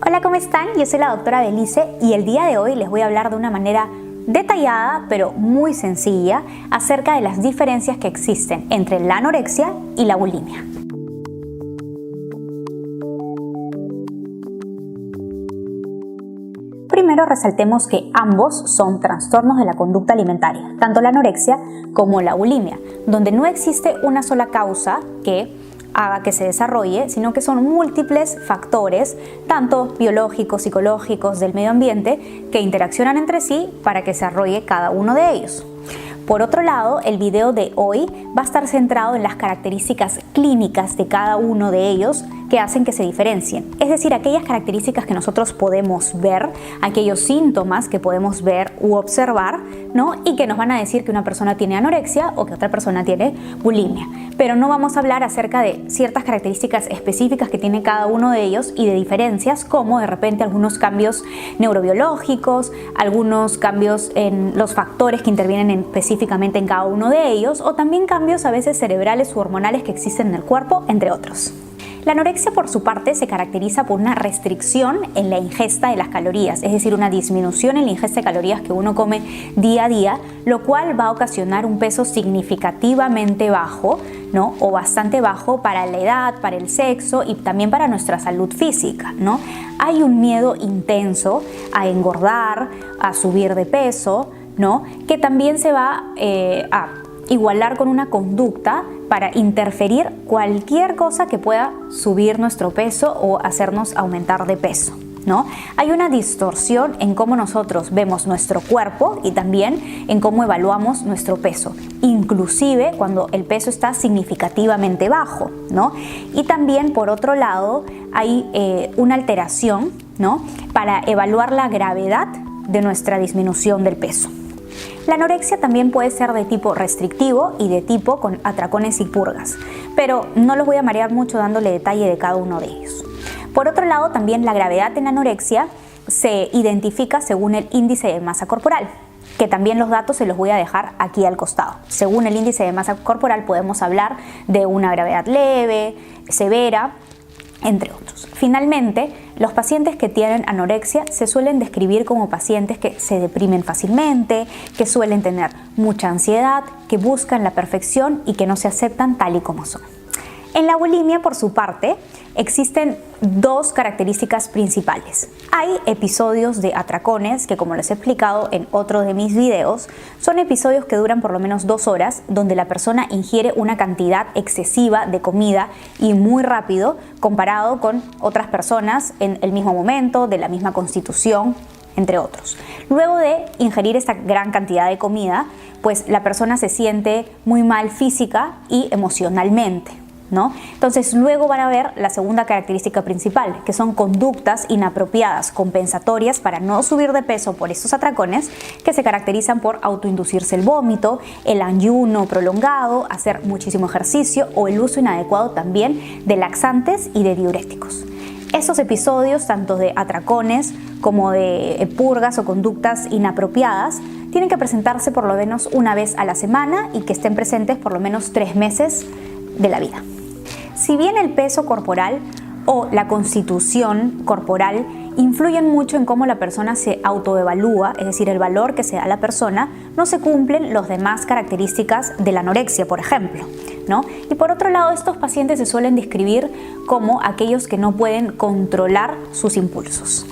Hola, ¿cómo están? Yo soy la doctora Belice y el día de hoy les voy a hablar de una manera detallada pero muy sencilla acerca de las diferencias que existen entre la anorexia y la bulimia. Primero resaltemos que ambos son trastornos de la conducta alimentaria, tanto la anorexia como la bulimia, donde no existe una sola causa que haga que se desarrolle, sino que son múltiples factores, tanto biológicos, psicológicos, del medio ambiente, que interaccionan entre sí para que se desarrolle cada uno de ellos. Por otro lado, el video de hoy va a estar centrado en las características clínicas de cada uno de ellos que hacen que se diferencien. Es decir, aquellas características que nosotros podemos ver, aquellos síntomas que podemos ver u observar, ¿no? Y que nos van a decir que una persona tiene anorexia o que otra persona tiene bulimia. Pero no vamos a hablar acerca de ciertas características específicas que tiene cada uno de ellos y de diferencias, como de repente algunos cambios neurobiológicos, algunos cambios en los factores que intervienen específicamente en cada uno de ellos, o también cambios a veces cerebrales u hormonales que existen en el cuerpo, entre otros. La anorexia, por su parte, se caracteriza por una restricción en la ingesta de las calorías, es decir, una disminución en la ingesta de calorías que uno come día a día, lo cual va a ocasionar un peso significativamente bajo, ¿no? O bastante bajo para la edad, para el sexo y también para nuestra salud física, ¿no? Hay un miedo intenso a engordar, a subir de peso, ¿no? Que también se va a igualar con una conducta para interferir cualquier cosa que pueda subir nuestro peso o hacernos aumentar de peso, ¿no? Hay una distorsión en cómo nosotros vemos nuestro cuerpo y también en cómo evaluamos nuestro peso, inclusive cuando el peso está significativamente bajo, ¿no? Y también, por otro lado, hay una alteración, ¿no? Para evaluar la gravedad de nuestra disminución del peso. La anorexia también puede ser de tipo restrictivo y de tipo con atracones y purgas, pero no los voy a marear mucho dándole detalle de cada uno de ellos. Por otro lado, también la gravedad en anorexia se identifica según el índice de masa corporal, que también los datos se los voy a dejar aquí al costado. Según el índice de masa corporal podemos hablar de una gravedad leve, severa, entre otros. Finalmente, los pacientes que tienen anorexia se suelen describir como pacientes que se deprimen fácilmente, que suelen tener mucha ansiedad, que buscan la perfección y que no se aceptan tal y como son. En la bulimia, por su parte, existen dos características principales. Hay episodios de atracones que, como les he explicado en otro de mis videos, son episodios que duran por lo menos 2 horas, donde la persona ingiere una cantidad excesiva de comida y muy rápido comparado con otras personas en el mismo momento, de la misma constitución, entre otros. Luego de ingerir esta gran cantidad de comida, pues la persona se siente muy mal física y emocionalmente, ¿no? Entonces luego van a ver la segunda característica principal, que son conductas inapropiadas, compensatorias para no subir de peso por estos atracones, que se caracterizan por autoinducirse el vómito, el ayuno prolongado, hacer muchísimo ejercicio o el uso inadecuado también de laxantes y de diuréticos. Estos episodios, tanto de atracones como de purgas o conductas inapropiadas, tienen que presentarse por lo menos una vez a la semana y que estén presentes por lo menos 3 meses de la vida. Si bien el peso corporal o la constitución corporal influyen mucho en cómo la persona se autoevalúa, es decir, el valor que se da a la persona, no se cumplen las demás características de la anorexia, por ejemplo, ¿no? Y por otro lado, estos pacientes se suelen describir como aquellos que no pueden controlar sus impulsos.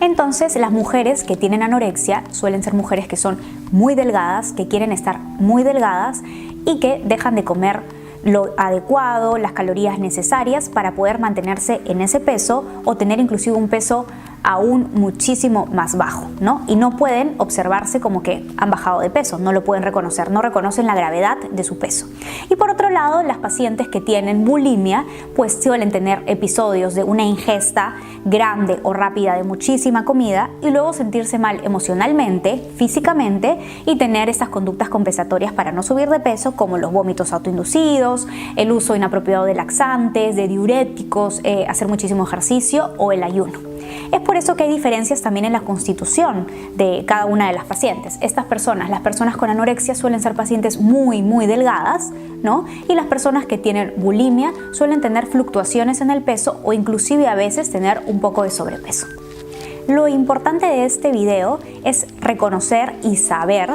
Entonces, las mujeres que tienen anorexia suelen ser mujeres que son muy delgadas, que quieren estar muy delgadas y que dejan de comer lo adecuado, las calorías necesarias para poder mantenerse en ese peso o tener inclusive un peso aún muchísimo más bajo, ¿no? Y no pueden observarse como que han bajado de peso, no lo pueden reconocer, no reconocen la gravedad de su peso. Y por otro lado, las pacientes que tienen bulimia, pues suelen tener episodios de una ingesta grande o rápida de muchísima comida y luego sentirse mal emocionalmente, físicamente y tener estas conductas compensatorias para no subir de peso, como los vómitos autoinducidos, el uso inapropiado de laxantes, de diuréticos, hacer muchísimo ejercicio o el ayuno. Es por eso que hay diferencias también en la constitución de cada una de las pacientes. Estas personas, las personas con anorexia suelen ser pacientes muy delgadas, ¿no? Y las personas que tienen bulimia suelen tener fluctuaciones en el peso o inclusive a veces tener un poco de sobrepeso. Lo importante de este video es reconocer y saber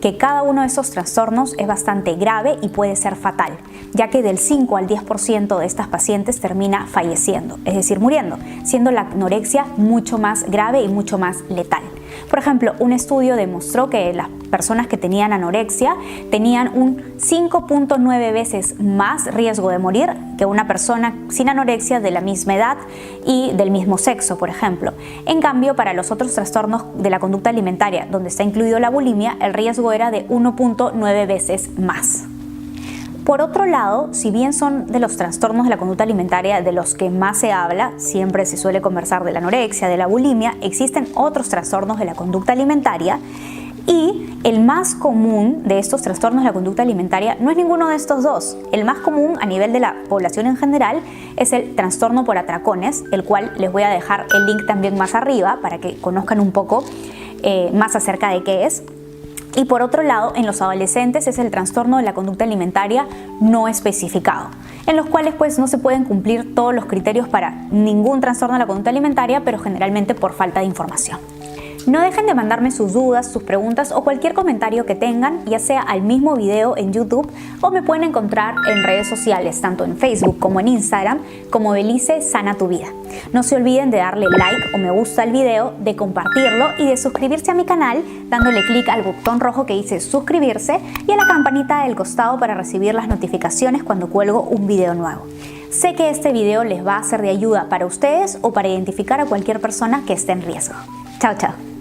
que cada uno de estos trastornos es bastante grave y puede ser fatal, ya que del 5 al 10% de estas pacientes termina falleciendo, es decir, muriendo, siendo la anorexia mucho más grave y mucho más letal. Por ejemplo, un estudio demostró que las personas que tenían anorexia tenían un 5.9 veces más riesgo de morir que una persona sin anorexia de la misma edad y del mismo sexo, por ejemplo. En cambio, para los otros trastornos de la conducta alimentaria, donde está incluido la bulimia, el riesgo era de 1.9 veces más. Por otro lado, si bien son de los trastornos de la conducta alimentaria de los que más se habla, siempre se suele conversar de la anorexia, de la bulimia, existen otros trastornos de la conducta alimentaria y el más común de estos trastornos de la conducta alimentaria no es ninguno de estos dos. El más común a nivel de la población en general es el trastorno por atracones, el cual les voy a dejar el link también más arriba para que conozcan un poco más acerca de qué es. Y por otro lado, en los adolescentes es el trastorno de la conducta alimentaria no especificado, en los cuales pues no se pueden cumplir todos los criterios para ningún trastorno de la conducta alimentaria, pero generalmente por falta de información. No dejen de mandarme sus dudas, sus preguntas o cualquier comentario que tengan, ya sea al mismo video en YouTube o me pueden encontrar en redes sociales, tanto en Facebook como en Instagram, como Belice Sana Tu Vida. No se olviden de darle like o me gusta al video, de compartirlo y de suscribirse a mi canal dándole clic al botón rojo que dice suscribirse y a la campanita del costado para recibir las notificaciones cuando cuelgo un video nuevo. Sé que este video les va a ser de ayuda para ustedes o para identificar a cualquier persona que esté en riesgo. Chao, chao.